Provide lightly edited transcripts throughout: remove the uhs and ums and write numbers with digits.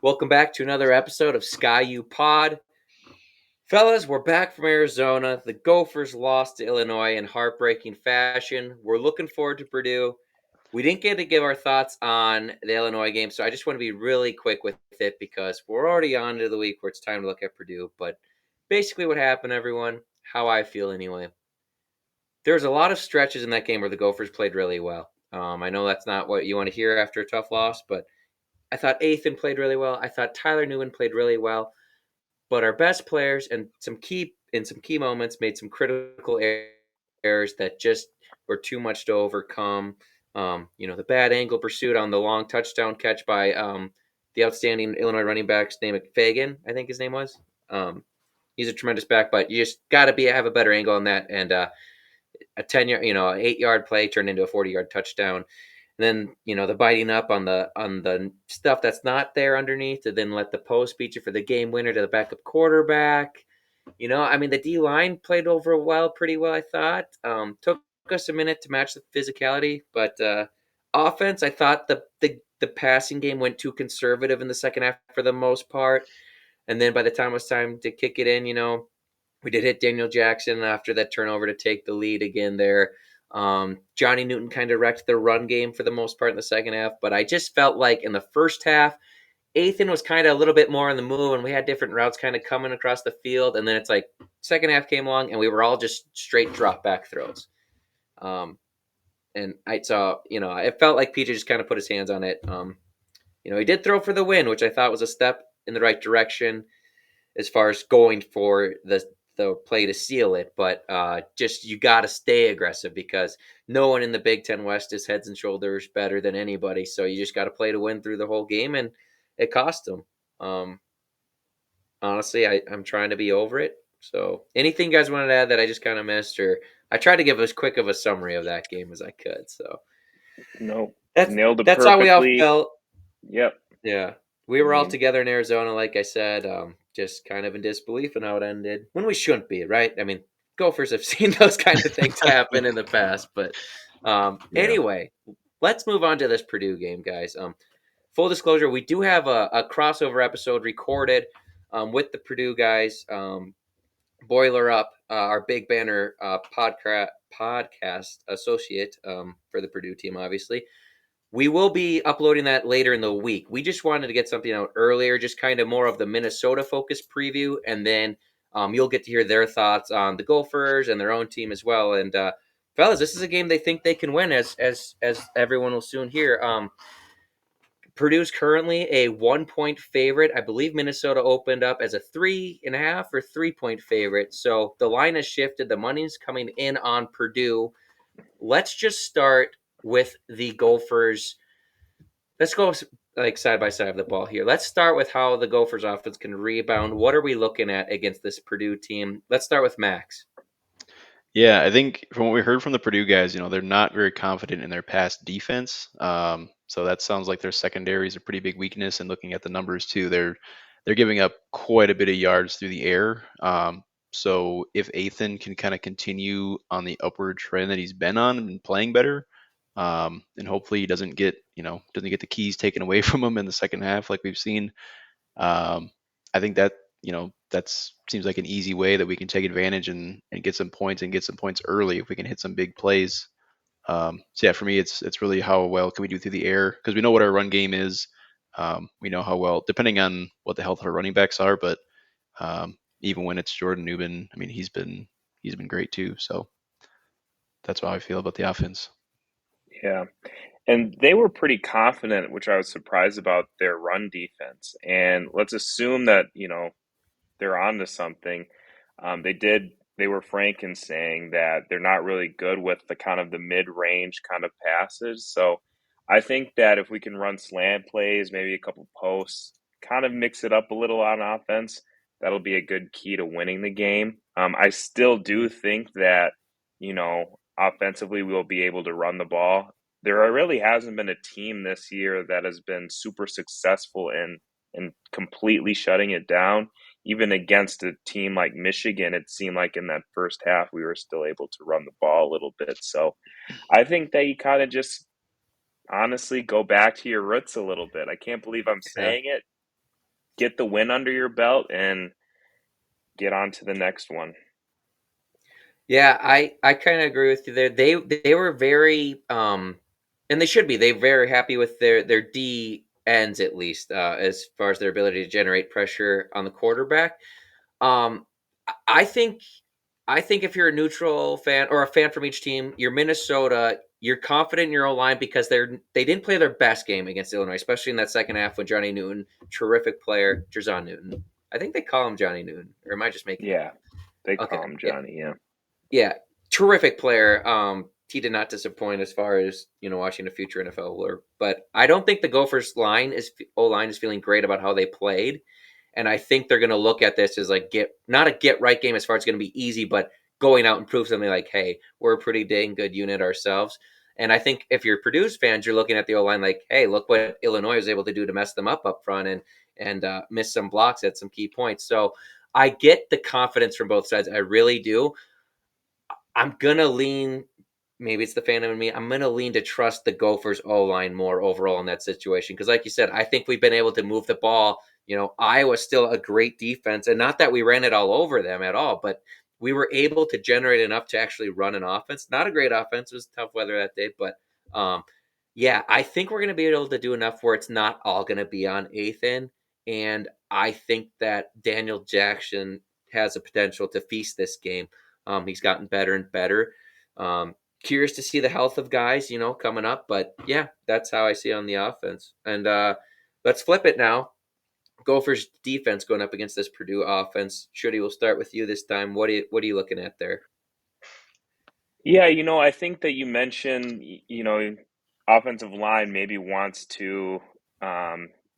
Welcome back to another episode of Sky U Pod. Fellas, we're back from Arizona. The Gophers lost to Illinois in heartbreaking fashion. We're looking forward to Purdue. We didn't get to give our thoughts on the Illinois game, so I just want to be really quick with it because we're already on to the week where it's time to look at Purdue. But basically, what happened, everyone, how I feel anyway. There's a lot of stretches in that game where the Gophers played really well. I know that's not what you want to hear after a tough loss, but I thought Athan played really well. I thought Tyler Newman played really well. But our best players and some key moments made some critical errors that just were too much to overcome. The bad angle pursuit on the long touchdown catch by the outstanding Illinois running back's name, Fagan, I think his name was. He's a tremendous back, but you just got to have a better angle on that. And a 10-yard, 8-yard play turned into a 40-yard touchdown. And then the biting up on the stuff that's not there underneath, to then let the post beat you for the game winner to the backup quarterback. The D line played over pretty well. I thought took us a minute to match the physicality, but offense, I thought the passing game went too conservative in the second half for the most part. And then by the time it was time to kick it in, we did hit Daniel Jackson after that turnover to take the lead again there. Johnny Newton kind of wrecked the run game for the most part in the second half, but I just felt like in the first half, Athan was kind of a little bit more on the move, and we had different routes kind of coming across the field. And then it's like second half came along, and we were all just straight drop back throws. And I saw, it felt like PJ just kind of put his hands on it. He did throw for the win, which I thought was a step in the right direction as far as going for the play to seal it, but just you got to stay aggressive because no one in the Big Ten West is heads and shoulders better than anybody. So you just got to play to win through the whole game, and it cost them. Honestly, I'm trying to be over it. So anything you guys wanted to add that I just kind of missed, or I tried to give as quick of a summary of that game as I could. So No, that's nailed it that's how we all perfectly. felt. Yep. Yeah. We I were all mean, together in Arizona, like I said, just kind of in disbelief in how it ended. When we shouldn't be, right? I mean, Gophers have seen those kind of things happen in the past. But yeah. anyway, let's move on to this Purdue game, guys. Full disclosure, we do have a crossover episode recorded with the Purdue guys. Boiler Up, our big banner podcast associate for the Purdue team, obviously. We will be uploading that later in the week. We just wanted to get something out earlier, just kind of more of the Minnesota focused preview, and then you'll get to hear their thoughts on the Gophers and their own team as well. And fellas, this is a game they think they can win, as everyone will soon hear. Purdue's currently a 1 point favorite. I believe Minnesota opened up as a 3.5 or 3 point favorite. So the line has shifted. The money's coming in on Purdue. Let's just start with the Gophers. Let's go like side by side of the ball here. Let's start with how the Gophers offense can rebound. What are we looking at against this Purdue team? Let's start with Max. Yeah, I think from what we heard from the Purdue guys, they're not very confident in their pass defense. So that sounds like their secondary is a pretty big weakness. And looking at the numbers too, they're giving up quite a bit of yards through the air. So if Athan can kind of continue on the upward trend that he's been on and playing better, and hopefully he doesn't get the keys taken away from him in the second half like we've seen. I think that seems like an easy way that we can take advantage and get some points and get some points early if we can hit some big plays. So yeah, for me, it's really how well can we do through the air because we know what our run game is. We know how well, depending on what the health of our running backs are, but even when it's Jordan Newman, I mean he's been great too. So that's how I feel about the offense. Yeah. And they were pretty confident, which I was surprised about their run defense. And let's assume that, they're onto something. They were frank in saying that they're not really good with the kind of the mid-range kind of passes. So I think that if we can run slant plays, maybe a couple posts, kind of mix it up a little on offense, that'll be a good key to winning the game. I still do think that, offensively we'll be able to run the ball. There really hasn't been a team this year that has been super successful in completely shutting it down. Even against a team like Michigan, it seemed like in that first half we were still able to run the ball a little bit. So I think that you kind of just honestly go back to your roots a little bit. I can't believe I'm Yeah. saying it, get the win under your belt and get on to the next one. Yeah, I kind of agree with you there. They were very and they should be. They're very happy with their D ends at least as far as their ability to generate pressure on the quarterback. Um, I think if you're a neutral fan or a fan from each team, you're Minnesota. You're confident in your own line because they didn't play their best game against Illinois, especially in that second half when Johnny Newton, terrific player, Jerzon Newton. I think they call him Johnny Newton, or am I just making that Yeah, up? they Okay, call him yeah, Johnny. Yeah. yeah, terrific player. He did not disappoint as far as watching a future NFL player. But I don't think the Gophers line is feeling great about how they played, and I think they're going to look at this as like not a get right game as far as it's going to be easy, but going out and prove something like, hey, we're a pretty dang good unit ourselves. And I think if you're Purdue's fans, you're looking at the O line like, hey, look what Illinois was able to do to mess them up front and miss some blocks at some key points. So I get the confidence from both sides. I really do. I'm gonna lean. Maybe it's the phantom in me. I'm gonna lean to trust the Gophers O line more overall in that situation because, like you said, I think we've been able to move the ball. Iowa's still a great defense, and not that we ran it all over them at all, but we were able to generate enough to actually run an offense. Not a great offense; it was tough weather that day, but um, yeah, I think we're gonna be able to do enough where it's not all gonna be on Ethan, and I think that Daniel Jackson has a potential to feast this game. He's gotten better and better. Curious to see the health of guys, coming up. But yeah, that's how I see it on the offense. And let's flip it now. Gophers defense going up against this Purdue offense. Shruti, we'll start with you this time. What are you looking at there? Yeah, I think that you mentioned, offensive line maybe wants to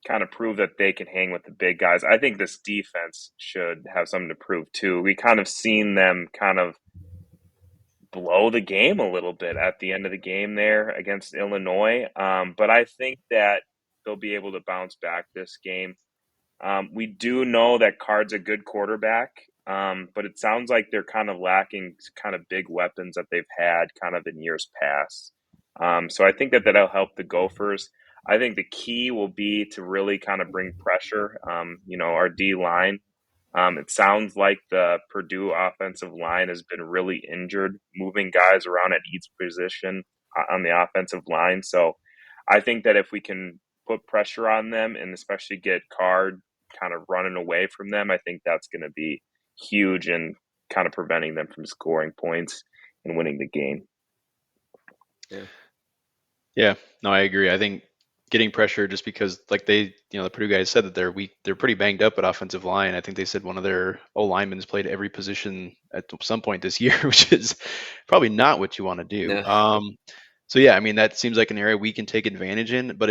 kind of prove that they can hang with the big guys. I think this defense should have something to prove too. We kind of seen them kind of blow the game a little bit at the end of the game there against Illinois. But I think that they'll be able to bounce back this game. We do know that Card's a good quarterback, but it sounds like they're kind of lacking kind of big weapons that they've had kind of in years past. So I think that that'll help the Gophers. I think the key will be to really kind of bring pressure. Our D line. It sounds like the Purdue offensive line has been really injured, moving guys around at each position on the offensive line. So I think that if we can put pressure on them and especially get Card kind of running away from them, I think that's going to be huge in kind of preventing them from scoring points and winning the game. Yeah. Yeah, no, I agree. I think getting pressure just because like the Purdue guys said that they're weak, they're pretty banged up at offensive line. I think they said one of their O linemen's played every position at some point this year, which is probably not what you want to do. No. So yeah, I mean that seems like an area we can take advantage in, but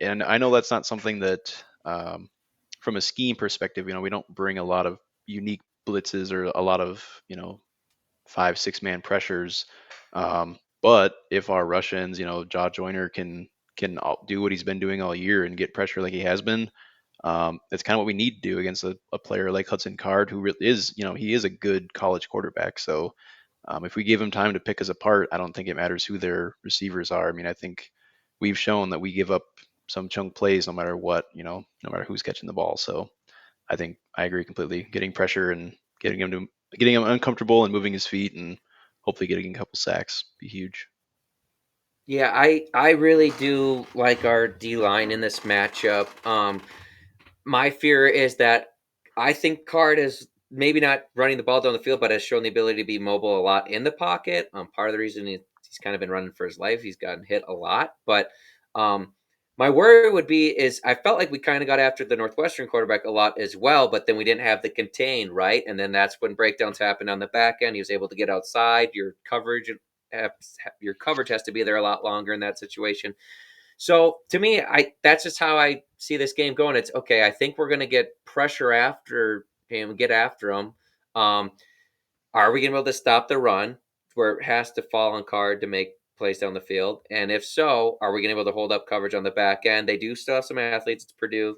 and I know that's not something that from a scheme perspective, we don't bring a lot of unique blitzes or a lot of 5-6 man pressures. But if our Russians, Jaw Joyner can do what he's been doing all year and get pressure like he has been, that's kind of what we need to do against a player like Hudson Card, who really is, he is a good college quarterback. So if we give him time to pick us apart, I don't think it matters who their receivers are. I mean, I think we've shown that we give up some chunk plays no matter what, no matter who's catching the ball. So I think I agree completely. Getting pressure and getting him uncomfortable and moving his feet and hopefully getting a couple sacks be huge. Yeah, I really do like our D line in this matchup. My fear is that I think Card is maybe not running the ball down the field, but has shown the ability to be mobile a lot in the pocket. Part of the reason he's kind of been running for his life, he's gotten hit a lot. But um, my worry would be is I felt like we kind of got after the Northwestern quarterback a lot as well, but then we didn't have the contain, right? And then that's when breakdowns happened on the back end. He was able to get outside. Your coverage has to be there a lot longer in that situation. So to me, that's just how I see this game going. It's okay. I think we're going to get pressure after him, get after him. Um, are we going to be able to stop the run where it has to fall on Card to make plays down the field? And if so, are we going to be able to hold up coverage on the back end? They do still have some athletes. It's Purdue.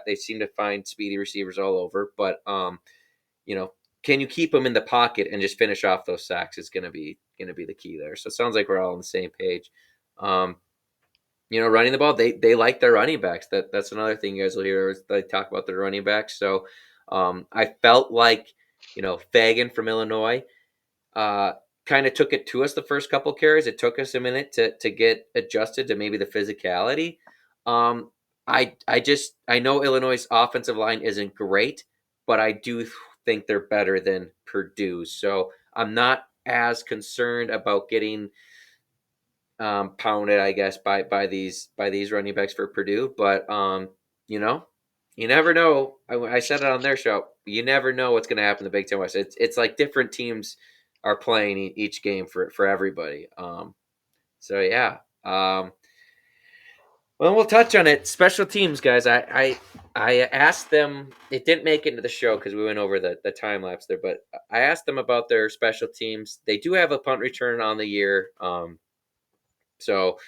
They seem to find speedy receivers all over, but can you keep them in the pocket and just finish off those sacks is going to be the key there. So it sounds like we're all on the same page. Um, running the ball. They like their running backs. That's another thing you guys will hear. They talk about their running backs. So I felt like Fagan from Illinois uh, kind of took it to us the first couple carries. It took us a minute to get adjusted to maybe the physicality. Um, I know Illinois' offensive line isn't great, but I do think they're better than Purdue. So I'm not as concerned about getting pounded, I guess, by these running backs for Purdue. But you know, you never know. I said it on their show. You never know what's going to happen in the Big Ten West. It's like different teams are playing each game for everybody. So yeah. Well, we'll touch on it. Special teams, guys. I asked them. It didn't make it into the show because we went over the time lapse there. But I asked them about their special teams. They do have a punt return on the year. So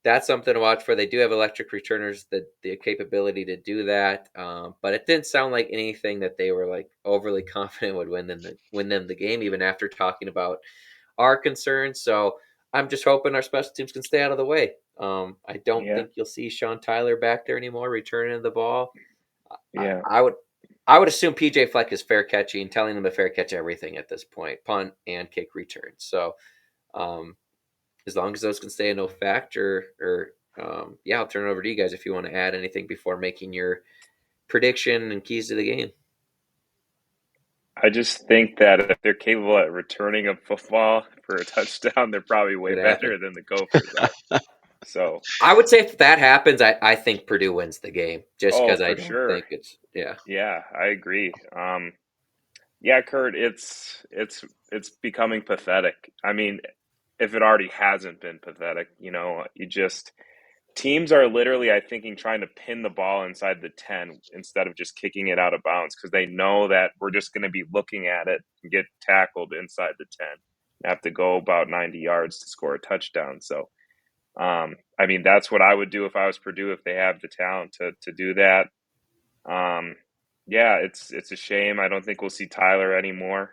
that's something to watch for. They do have electric returners, the capability to do that. But it didn't sound like anything that they were like overly confident would win them the game, even after talking about our concerns. So I'm just hoping our special teams can stay out of the way. I don't Yeah, think you'll see Sean Tyler back there anymore, returning the ball. I, yeah. I would. I would assume PJ Fleck is fair catching, telling them to fair catch everything at this point, punt and kick return. So, um, as long as those can stay a no factor, or yeah, I'll turn it over to you guys if you want to add anything before making your prediction and keys to the game. I just think that if they're capable at returning a football for a touchdown, they're probably way Could happen. better than the Gophers are. So, I would say if that happens, I think Purdue wins the game just oh, because I for don't sure. think it's yeah. Yeah, I agree. Yeah, Kurt, it's becoming pathetic. I mean, if it already hasn't been pathetic, you just teams are literally, I think, trying to pin the ball inside the 10 instead of just kicking it out of bounds because they know that we're just going to be looking at it and get tackled inside the 10 and have to go about 90 yards to score a touchdown. So, I mean, that's what I would do if I was Purdue if they have the talent to do that. Um, yeah, it's a shame. I don't think we'll see Tyler anymore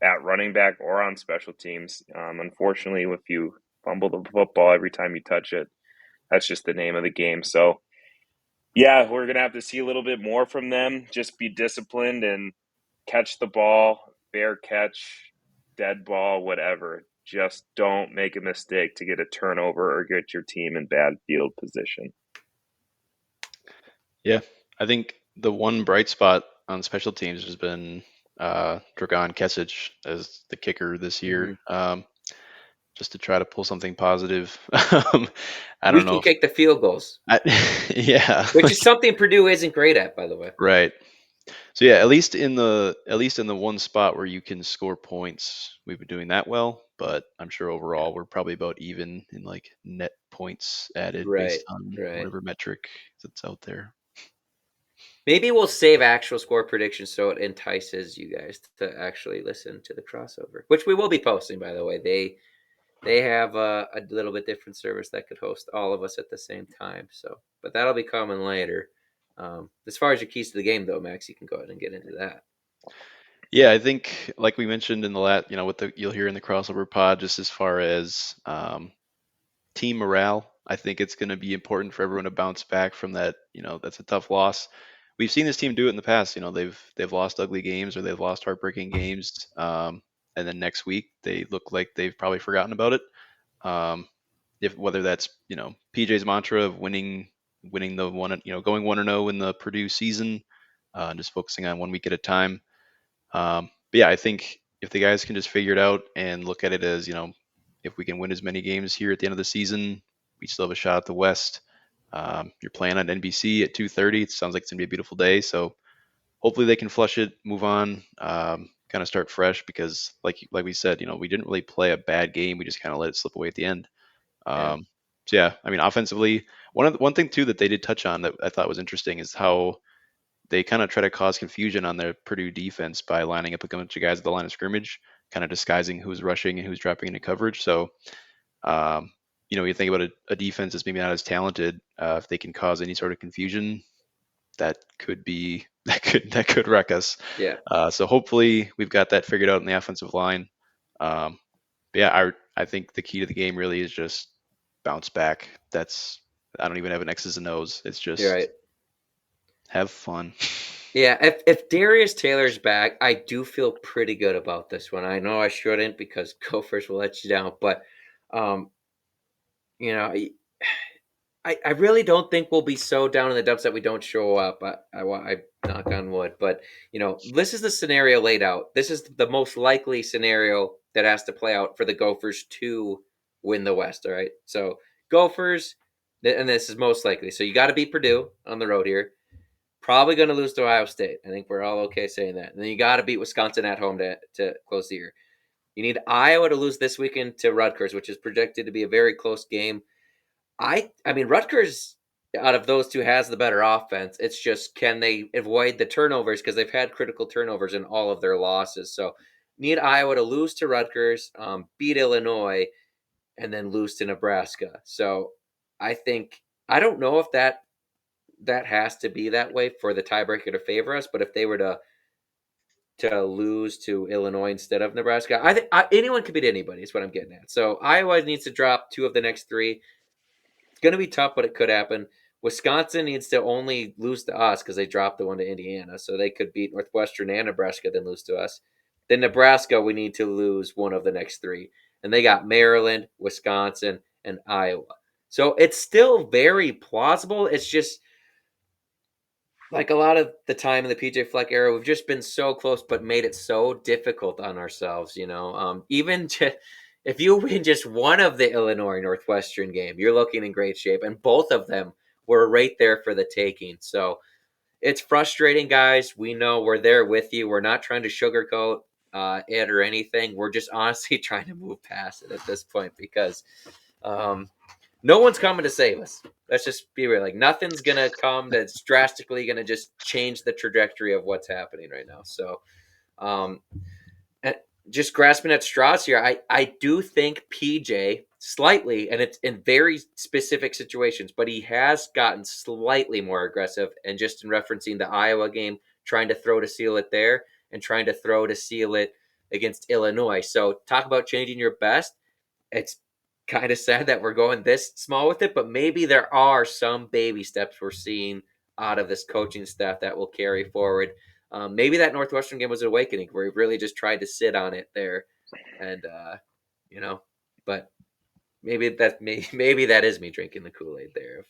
at running back or on special teams. Unfortunately, if you fumble the football every time you touch it, that's just the name of the game. So, yeah, we're going to have to see a little bit more from them. Just be disciplined and catch the ball, fair catch, dead ball, whatever. Just don't make a mistake to get a turnover or get your team in bad field position. Yeah, I think the one bright spot on special teams has been Dragan Kesic as the kicker this year. Just to try to pull something positive. I We don't can know. kick the field goals, Yeah, which is something Purdue isn't great at, by the way. right. So yeah, at least in the one spot where you can score points, we've been doing that well. But I'm sure Yeah. overall we're probably about even in like net points added Right, based on right. whatever metric that's out there. Maybe we'll save actual score predictions so it entices you guys to actually listen to the crossover, which we will be posting, by the way. They have a little bit different service that could host all of us at the same time. So, but that'll be coming later. As far as your keys to the game, though, Max, you can go ahead and get into that. Yeah, I think like we mentioned in the what you'll hear in the crossover pod, just as far as team morale, I think it's going to be important for everyone to bounce back from that. That's a tough loss. We've seen this team do it in the past. They've lost ugly games or they've lost heartbreaking games, and then next week they look like they've probably forgotten about it. If whether that's PJ's mantra of winning the one, going 1-0 in the Purdue season, just focusing on 1 week at a time. But yeah, I think if the guys can just figure it out and look at it as, if we can win as many games here at the end of the season, we still have a shot at the West. You're playing on NBC at 2:30. It sounds like it's gonna be a beautiful day. So hopefully they can flush it, move on, kind of start fresh because like we said, we didn't really play a bad game. We just kind of let it slip away at the end. Yeah, So yeah, I mean, offensively, one thing too that they did touch on that I thought was interesting is how they kind of try to cause confusion on their Purdue defense by lining up a bunch of guys at the line of scrimmage, kind of disguising who's rushing and who's dropping into coverage. So, um, you think about a defense that's maybe not as talented, if they can cause any sort of confusion, that could be that could wreck us. yeah. So hopefully we've got that figured out in the offensive line. But yeah, I think the key to the game really is just bounce back. I don't even have an X's and O's. It's just You're right. have fun. Yeah, if Darius Taylor's back, I do feel pretty good about this one. I know I shouldn't because Gophers will let you down, but you know, I really don't think we'll be so down in the dumps that we don't show up. I knock on wood, but this is the scenario laid out. This is the most likely scenario that has to play out for the Gophers to win the West. All right, so Gophers, and this is most likely. So you got to beat Purdue on the road here. Probably going to lose to Ohio State. I think we're all okay saying that. And then you got to beat Wisconsin at home to close the year. You need Iowa to lose this weekend to Rutgers, which is projected to be a very close game. I mean, Rutgers out of those two has the better offense. It's just can they avoid the turnovers because they've had critical turnovers in all of their losses. So need Iowa to lose to Rutgers, beat Illinois, and then lose to Nebraska. So I don't know if that has to be that way for the tiebreaker to favor us. But if they were to lose to Illinois instead of Nebraska, I think anyone could beat anybody. Is what I'm getting at. So Iowa needs to drop 2 of the next 3. It's going to be tough, but it could happen. Wisconsin needs to only lose to us because they dropped the one to Indiana, so they could beat Northwestern and Nebraska, then lose to us. Then Nebraska, we need to lose 1 of the next 3, and they got Maryland, Wisconsin, and Iowa. So it's still very plausible. It's just like a lot of the time in the PJ Fleck era, we've just been so close, but made it so difficult on ourselves. Even if you win just one of the Illinois Northwestern game, you're looking in great shape, and both of them were right there for the taking. So it's frustrating, guys. We know we're there with you. We're not trying to sugarcoat it or anything. We're just honestly trying to move past it at this point because no one's coming to save us. Let's just be real. Like nothing's gonna come that's drastically gonna just change the trajectory of what's happening right now. So, and just grasping at straws here, I do think PJ slightly, and it's in very specific situations, but he has gotten slightly more aggressive. And just in referencing the Iowa game, trying to throw to seal it there, and trying to throw to seal it against Illinois. So talk about changing your best. It's kind of sad that we're going this small with it, but maybe there are some baby steps we're seeing out of this coaching staff that will carry forward. Maybe that Northwestern game was an awakening where we really just tried to sit on it there, and but maybe that is me drinking the Kool-Aid there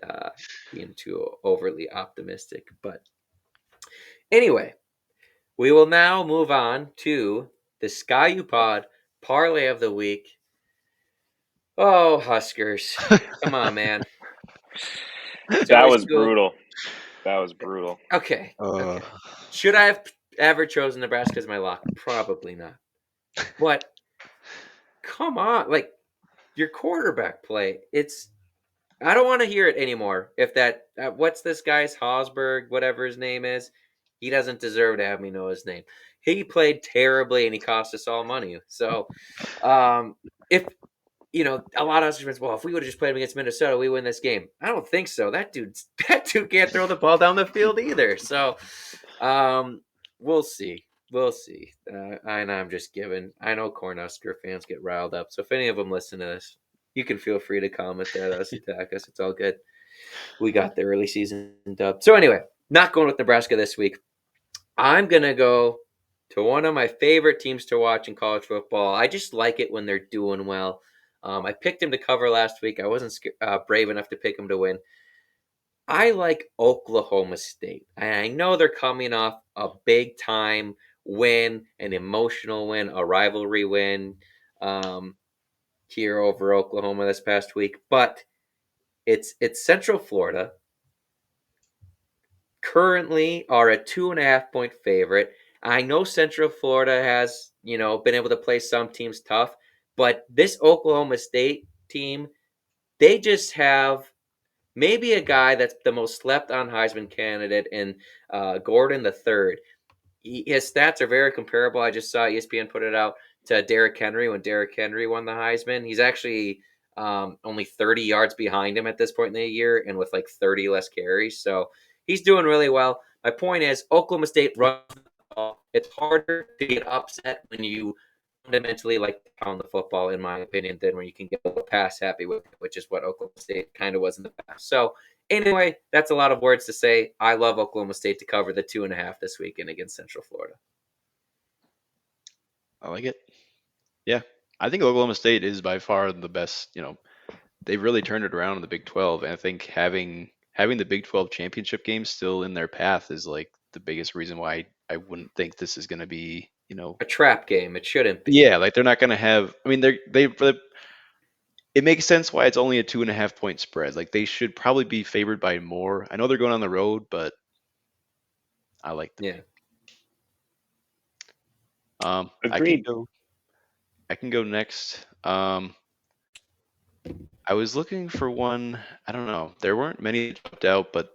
of being too overly optimistic. But anyway, we will now move on to the Sky U Pod parlay of the week. Oh, Huskers. Come on, man. That was brutal. That was brutal. Okay. Should I have ever chosen Nebraska as my lock? Probably not. But come on. Like, your quarterback play, I don't want to hear it anymore. If that, what's this guy's, Hosberg, whatever his name is, he doesn't deserve to have me know his name. He played terribly and he cost us all money. So, if a lot of us fans, well, if we would have just played him against Minnesota, we win this game. I don't think so. That dude can't throw the ball down the field either. So, we'll see. We'll see. And I'm just giving. I know Cornhusker fans get riled up. So if any of them listen to this, you can feel free to comment at us, attack us. It's all good. We got the early season dub. So anyway, not going with Nebraska this week. I'm gonna go to one of my favorite teams to watch in college football. I just like it when they're doing well. I picked him to cover last week. I wasn't brave enough to pick him to win. I like Oklahoma State. I know they're coming off a big time win, an emotional win, a rivalry win here over Oklahoma this past week. But it's Central Florida. Currently are a 2.5-point favorite. I know Central Florida has, been able to play some teams tough, but this Oklahoma State team, they just have maybe a guy that's the most slept on Heisman candidate in Gordon the Third. His stats are very comparable. I just saw ESPN put it out to Derrick Henry when Derrick Henry won the Heisman. He's actually only 30 yards behind him at this point in the year and with like 30 less carries. So he's doing really well. My point is Oklahoma State runs the ball. It's harder to get upset when you fundamentally like to pound the football, in my opinion, than when you can get a pass happy with it, which is what Oklahoma State kind of was in the past. So anyway, that's a lot of words to say. I love Oklahoma State to cover the 2.5 this weekend against Central Florida. I like it. Yeah. I think Oklahoma State is by far the best, they've really turned it around in the Big 12. And I think having the Big 12 championship game still in their path is like the biggest reason why I wouldn't think this is going to be, A trap game. It shouldn't be. yeah, like they're not going to have, I mean, it makes sense why it's only a 2.5 point spread. Like they should probably be favored by more. I know they're going on the road, but I like the pick. Agreed. I can go next. I was looking for one. I don't know. There weren't many that jumped out, but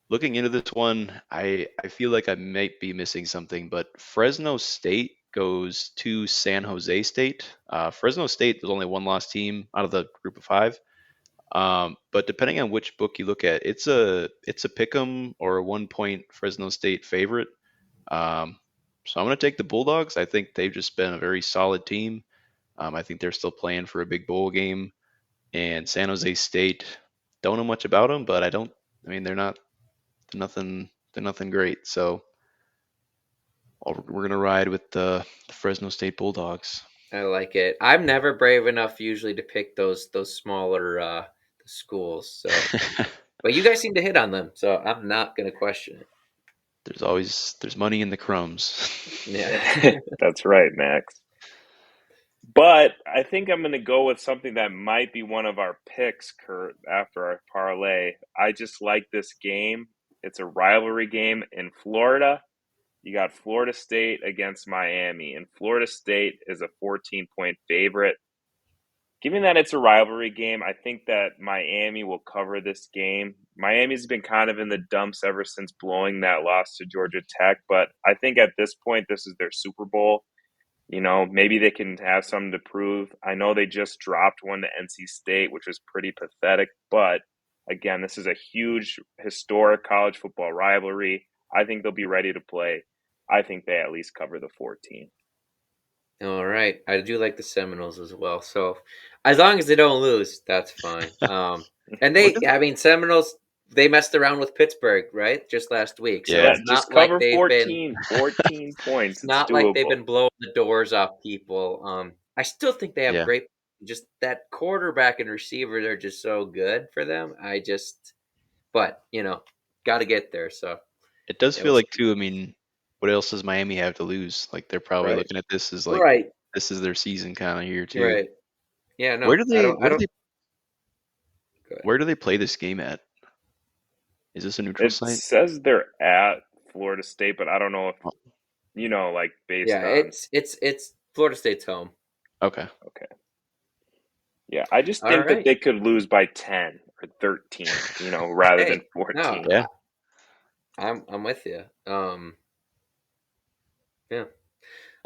looking into this one, I feel like I might be missing something. But Fresno State goes to San Jose State. Fresno State is only one lost team out of the group of five. But depending on which book you look at, it's a pick'em or a 1 point Fresno State favorite. So I'm going to take the Bulldogs. I think they've just been a very solid team. I think they're still playing for a big bowl game. And San Jose State, don't know much about them, but I mean, they're nothing great. So we're going to ride with the Fresno State Bulldogs. I like it. I'm never brave enough usually to pick those smaller schools. So, but you guys seem to hit on them, so I'm not going to question it. There's money in the crumbs. Yeah. That's right, Max. But I think I'm going to go with something that might be one of our picks, Kurt, after our parlay. I just like this game. It's a rivalry game in Florida. You got Florida State against Miami, and Florida State is a 14-point favorite. Given that it's a rivalry game, I think that Miami will cover this game. Miami's been kind of in the dumps ever since blowing that loss to Georgia Tech, but I think at this point, this is their Super Bowl. Maybe they can have something to prove. I know they just dropped one to NC State, which was pretty pathetic. But again, this is a huge, historic college football rivalry. I think they'll be ready to play. I think they at least cover the 14. All right. I do like the Seminoles as well. So as long as they don't lose, that's fine. And Seminoles, they messed around with Pittsburgh, right? Just last week. So Yeah, it's just not like cover they've 14 it's points. It's not like they've doable. been blowing the doors off people. I still think they have yeah. great, just that quarterback and receivers are just so good for them. But got to get there. So It does yeah, feel like too. I mean, what else does Miami have to lose? Like they're probably right, looking at this as like right, this is their season kind of year too. right. Yeah, Where no, do I they don't. where do they Go ahead. where do they play this game at? Is this a neutral It site? says they're at Florida State, but I don't know if, Oh, like based Yeah, on. it's Florida State's home. okay. Okay. Yeah, I just All think that right. they could lose by 10 or 13, rather than Hey, no, 14. Yeah. I'm with you. Yeah.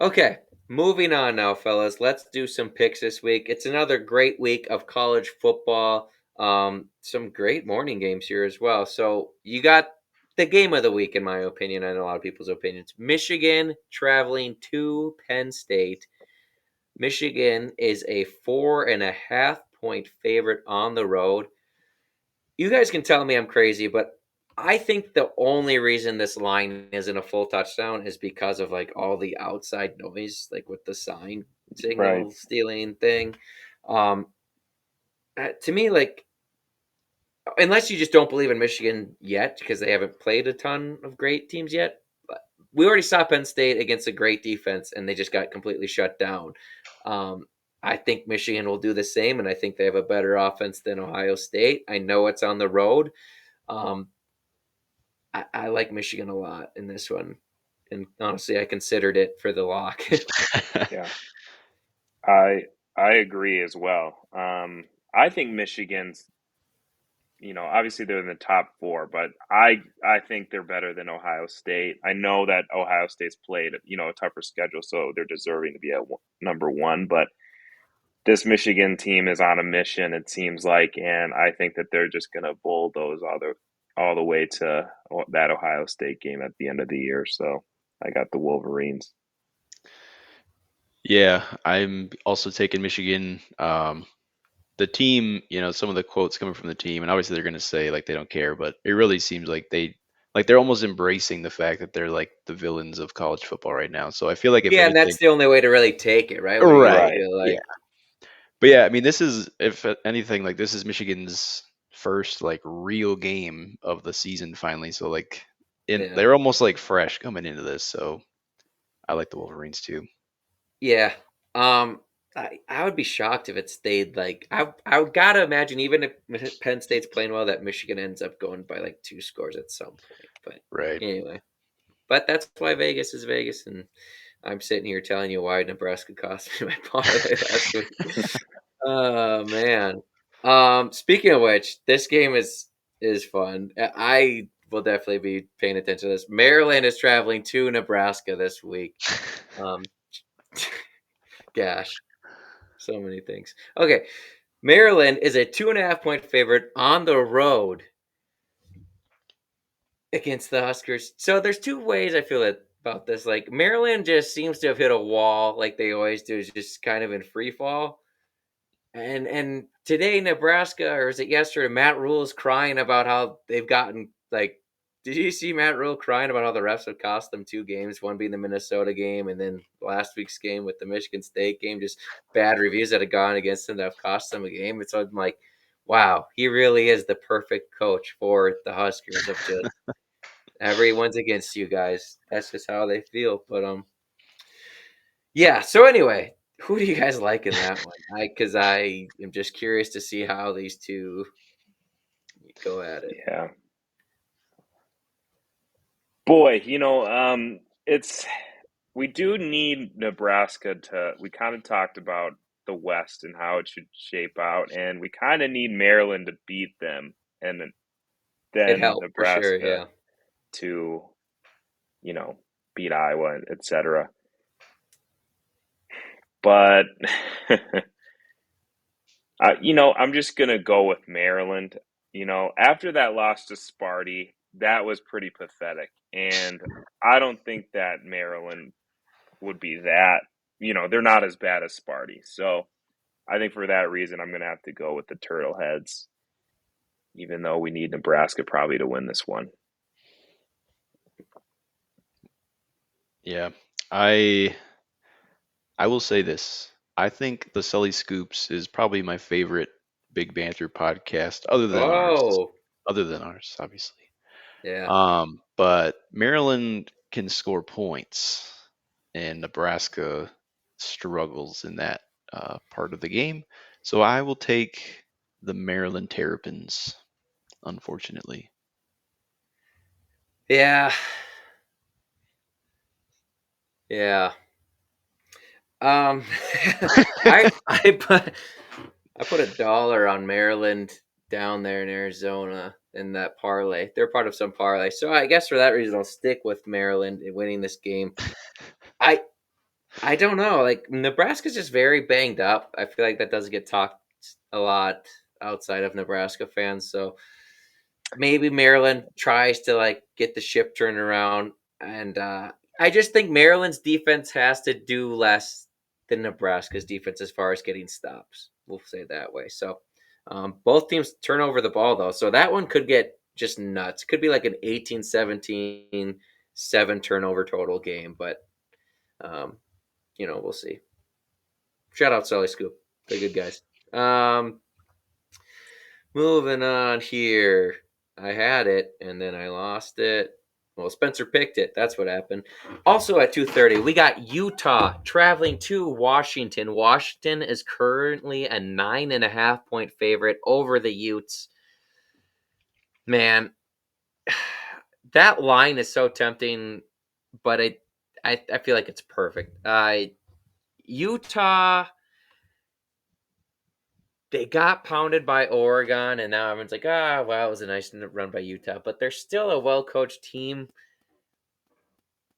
Okay, moving on now, fellas. Let's do some picks this week. It's another great week of college football. Some great morning games here as well. So you got the game of the week, in my opinion, and a lot of people's opinions. Michigan traveling to Penn State. Michigan is a 4.5 point favorite on the road. You guys can tell me I'm crazy, but I think the only reason this line isn't a full touchdown is because of like all the outside noise, like with the sign Right. signal stealing thing. Um, to me, like unless you just don't believe in Michigan yet because they haven't played a ton of great teams yet. But we already saw Penn State against a great defense, and they just got completely shut down. Um, I think Michigan will do the same, and I think they have a better offense than Ohio State. I know it's on the road. Um, I like Michigan a lot in this one, and honestly, I considered it for the lock. Yeah. I agree as well. I think Michigan's, obviously they're in the top 4, but I think they're better than Ohio State. I know that Ohio State's played, a tougher schedule, so they're deserving to be at number 1, but this Michigan team is on a mission, it seems like, and I think that they're just going to bulldoze all the way to that Ohio State game at the end of the year. So I got the Wolverines. Yeah, I'm also taking Michigan. The team, some of the quotes coming from the team, and obviously they're going to say like they don't care, but it really seems like they're almost embracing the fact that they're like the villains of college football right now. So I feel like if Yeah, and anything, that's the only way to really take it, right? Where you right, Right. feel yeah. like, But yeah, I mean, this is if anything, like this is Michigan's first like real game of the season finally. So like, yeah. they're almost like fresh coming into this. So I like the Wolverines too. Yeah. Um, I would be shocked if it stayed like I would gotta imagine even if Penn State's playing well that Michigan ends up going by like 2 scores at some point. But Right. anyway, but that's why Vegas is Vegas, and I'm sitting here telling you why Nebraska cost me my parlay last week. Oh man. Speaking of which, this game is fun. I will definitely be paying attention to this. Maryland is traveling to Nebraska this week. Um, gosh, so many things. Okay, Maryland is a 2.5 point favorite on the road against the Huskers. So there's two ways I feel about this. Like Maryland just seems to have hit a wall, like they always do, is just kind of in free fall. And today Nebraska, or is it yesterday? Matt Rule is crying about how they've gotten like. Did you see Matt Rule crying about how the refs have cost them 2 games? One being the Minnesota game, and then last week's game with the Michigan State game. Just bad reviews that have gone against him that have cost them a game. And so I'm like, wow, he really is the perfect coach for the Huskers. Of just everyone's against you guys. That's just how they feel. But yeah. So anyway, who do you guys like in that one? Because I am just curious to see how these two go at it. Yeah. Boy, it's we do need Nebraska to. We kind of talked about the West and how it should shape out, and we kind of need Maryland to beat them, and It then helped for sure. Nebraska Yeah. to, you know, beat Iowa, etc. But I'm just gonna go with Maryland. After that loss to Sparty, that was pretty pathetic, and I don't think that Maryland would be that. They're not as bad as Sparty, so I think for that reason, I'm gonna have to go with the Turtleheads, even though we need Nebraska probably to win this one. Yeah, I I will say this. I think the Sully Scoops is probably my favorite Big Banter podcast, other than ours. Oh, Other than ours, obviously. yeah. But Maryland can score points, and Nebraska struggles in that part of the game. So I will take the Maryland Terrapins, unfortunately. Yeah. Yeah. Um, I put $1 on Maryland down there in Arizona in that parlay. They're part of some parlay, so I guess for that reason I'll stick with Maryland in winning this game. I I don't know. Like Nebraska's just very banged up. I feel like that doesn't get talked a lot outside of Nebraska fans. So maybe Maryland tries to like get the ship turned around, and I just think Maryland's defense has to do less than Nebraska's defense as far as getting stops. We'll say it that way. So both teams turn over the ball though, so that one could get just nuts. Could be like an 18-17, 7 turnover total game, but um, we'll see. Shout out Sully Scoop. They're good guys. Moving on here. I had it and then I lost it. Well, Spencer picked it. That's what happened. Also at 2:30, we got Utah traveling to Washington. Washington is currently a 9.5 point favorite over the Utes. Man, that line is so tempting, but I feel like it's perfect. Utah, they got pounded by Oregon, and now everyone's like, well, it was a nice run by Utah, but they're still a well coached team.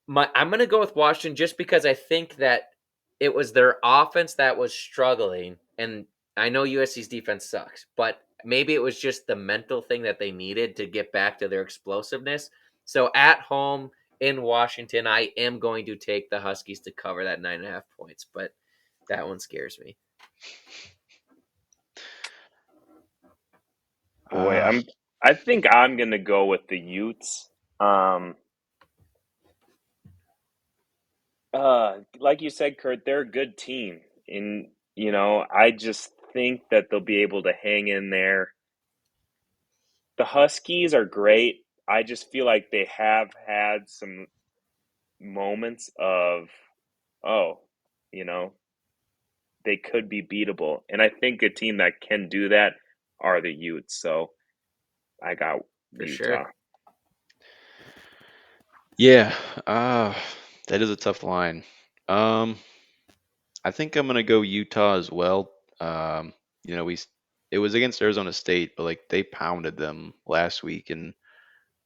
I'm going to go with Washington just because I think that it was their offense that was struggling, and I know USC's defense sucks, but maybe it was just the mental thing that they needed to get back to their explosiveness. So at home in Washington. I am going to take the Huskies to cover that 9.5 points, but that one scares me. Boy, I think I'm gonna go with the Utes. Like you said, Kurt, they're a good team, and I just think that they'll be able to hang in there. The Huskies are great. I just feel like they have had some moments of, oh, you know, they could be beatable, and I think a team that can do that are the Utes. So I got For Utah. sure. Yeah, that is a tough line. I think I'm gonna go Utah as well. You know, it was against Arizona State, but like they pounded them last week, and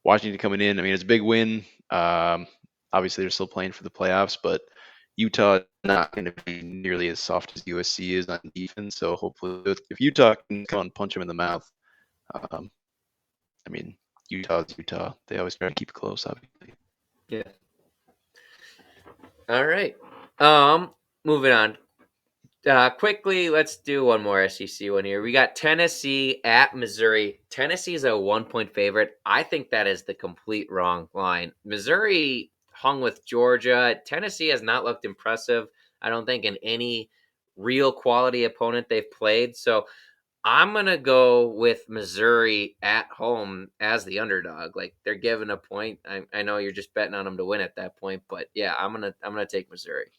Washington coming in. I mean, it's a big win. Obviously, they're still playing for the playoffs, but Utah is not going to be nearly as soft as USC is on defense. So hopefully, if Utah can come and punch them in the mouth, um, I mean, Utah's Utah. They always try to keep it close, obviously. Yeah. All right. Moving on. Quickly, let's do one more SEC one here. We got Tennessee at Missouri. Tennessee is a 1-point favorite. I think that is the complete wrong line. Missouri hung with Georgia. Tennessee has not looked impressive, I don't think, in any real quality opponent they've played. So I'm gonna go with Missouri at home as the underdog. Like they're given a point. I know you're just betting on them to win at that point, but yeah, I'm gonna take Missouri.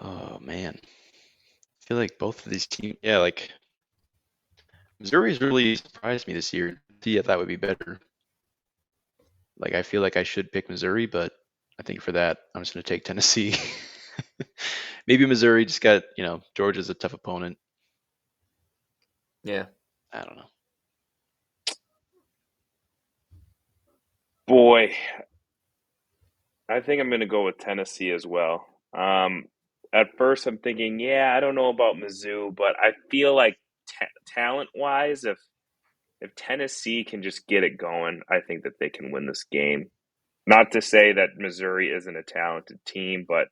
Oh man, I feel like both of these teams. Yeah, like Missouri's really surprised me this year. See, I thought would be better. Like I feel like I should pick Missouri, but I think for that I'm just going to take Tennessee. Maybe Missouri just got, Georgia's a tough opponent. Yeah. I don't know. Boy, I think I'm going to go with Tennessee as well. At first, I'm thinking, yeah, I don't know about Mizzou, but I feel like talent-wise, if Tennessee can just get it going, I think that they can win this game. Not to say that Missouri isn't a talented team, but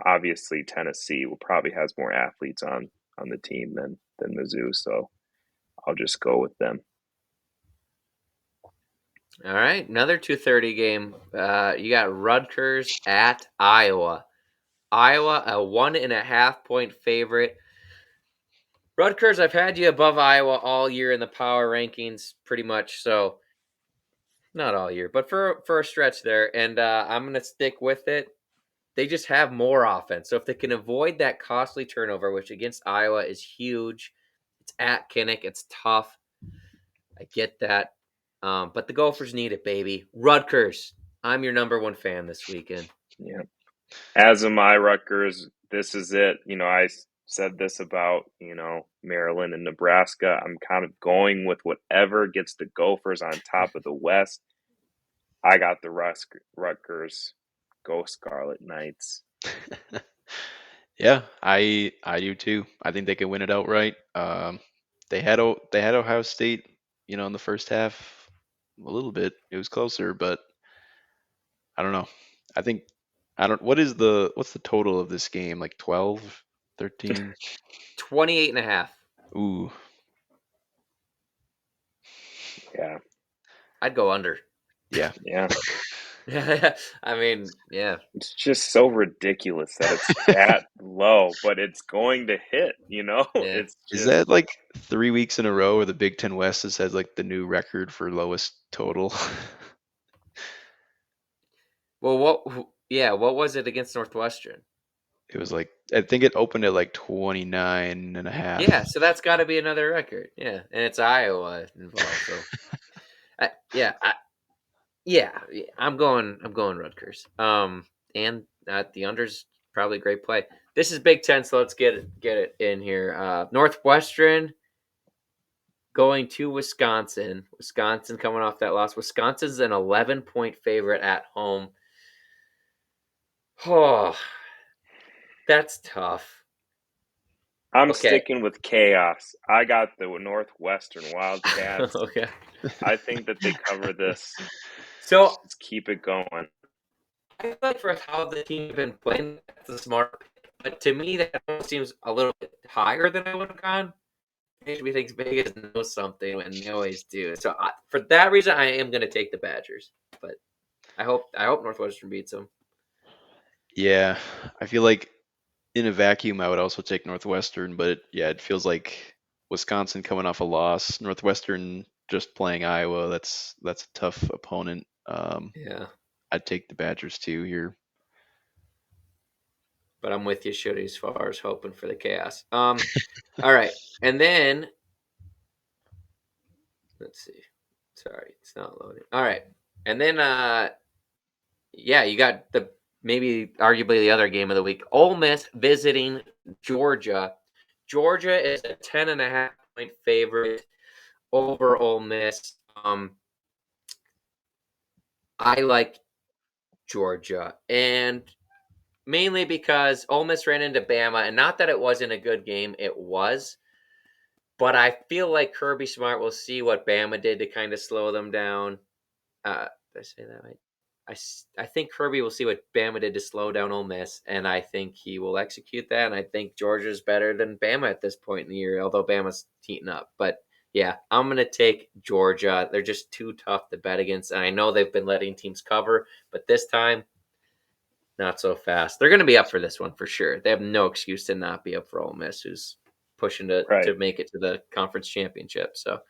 obviously Tennessee will probably has more athletes on the team than Mizzou, so I'll just go with them. All right, another 2:30 game. You got Rutgers at Iowa. Iowa, a 1.5-point favorite. Rutgers, I've had you above Iowa all year in the power rankings, pretty much. So, not all year, but for a stretch there, and I'm gonna stick with it. They just have more offense, so if they can avoid that costly turnover, which against Iowa is huge, it's at Kinnick, it's tough. I get that. But the Gophers need it, baby. Rutgers, I'm your number one fan this weekend. Yeah. As am I, Rutgers. This is it. I said this about, Maryland and Nebraska. I'm kind of going with whatever gets the Gophers on top of the West. I got the Rutgers. Go Scarlet Knights. Yeah, I do too. I think they can win it outright. They had Ohio State, in the first half a little bit. It was closer, but I don't know. I think I don't what's the total of this game? Like 12, 13? 28.5. Ooh. Yeah. I'd go under. Yeah. Yeah. I mean, yeah. It's just so ridiculous that it's that low, but it's going to hit, Yeah. It's Is just that like 3 weeks in a row where the Big Ten West has had like the new record for lowest total? Well, what was it against Northwestern? It was like, I think it opened at like 29 and a half. Yeah, so that's got to be another record. Yeah, and it's Iowa involved. So, yeah, I'm going Rutgers. And the under's probably a great play. This is Big Ten, so let's get it in here. Northwestern going to Wisconsin. Wisconsin coming off that loss. Wisconsin's an 11-point favorite at home. Oh, that's tough. I'm Okay. sticking with chaos. I got the Northwestern Wildcats. Okay. I think that they cover this. So Just keep it going. I feel like for how the team have been playing, that's a smart pick. But to me, that almost seems a little bit higher than I would have gone. Makes me think Vegas knows something, and they always do. So for that reason, I am going to take the Badgers. But I hope Northwestern beats them. Yeah, I feel like in a vacuum, I would also take Northwestern, but yeah, it feels like Wisconsin coming off a loss, Northwestern just playing Iowa. That's a tough opponent. Yeah, I'd take the Badgers too here. but I'm with you, Shooty, as far as hoping for the chaos. All right, and then let's see. Sorry, it's not loading. All right, and then yeah, you got the maybe arguably the other game of the week. Ole Miss visiting Georgia. Georgia is a 10.5 point favorite over Ole Miss. I like Georgia, and mainly because Ole Miss ran into Bama, and not that it wasn't a good game, it was. But I feel like Kirby Smart will see what Bama did to kind of slow them down. Did I say that right? I think Kirby will see what Bama did to slow down Ole Miss, and I think he will execute that. And I think Georgia's better than Bama at this point in the year, although Bama's heating up. But yeah, I'm going to take Georgia. They're just too tough to bet against. And I know they've been letting teams cover, but this time, not so fast. They're going to be up for this one for sure. They have no excuse to not be up for Ole Miss, who's pushing to Right. make it to the conference championship. So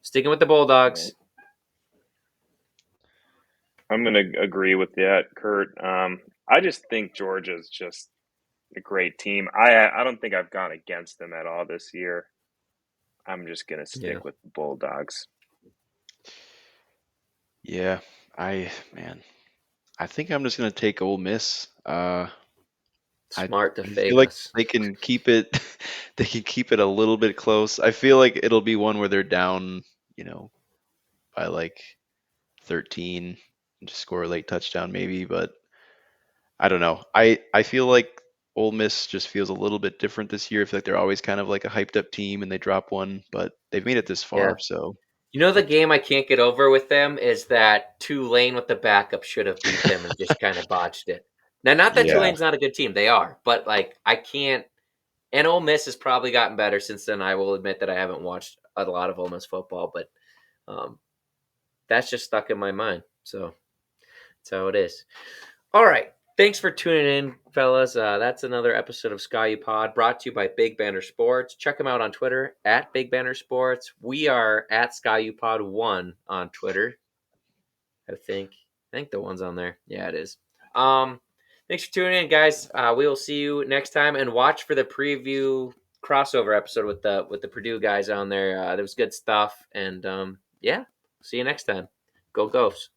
sticking with the Bulldogs. I'm going to agree with that, Kurt. I just think Georgia's just a great team. I don't think I've gone against them at all this year. I'm just going to Yeah. stick with the Bulldogs. Yeah, I think I'm just gonna take Ole Miss. Smart to I feel fade like us. they can keep it they can keep it a little bit close. I feel like it'll be one where they're down, by like 13 and just score a late touchdown maybe, but I don't know. I feel like Ole Miss just feels a little bit different this year. I feel like they're always kind of like a hyped up team and they drop one, but they've made it this Yeah. far, so You know, the game I can't get over with them is that Tulane with the backup should have beat them and just kind of botched it. Now, not that yeah. Tulane's not a good team. They are. But, like, I can't. And Ole Miss has probably gotten better since then. I will admit that I haven't watched a lot of Ole Miss football, but um, that's just stuck in my mind. So that's how it is. All right. Thanks for tuning in, fellas. That's another episode of Sky U Pod brought to you by Big Banner Sports. Check them out on Twitter at Big Banner Sports. We are at Sky U Pod 1 on Twitter. I think the one's on there. Yeah, it is. Thanks for tuning in, guys. We will see you next time, and watch for the preview crossover episode with the Purdue guys on there. There was good stuff, and yeah, see you next time. Go Gophs.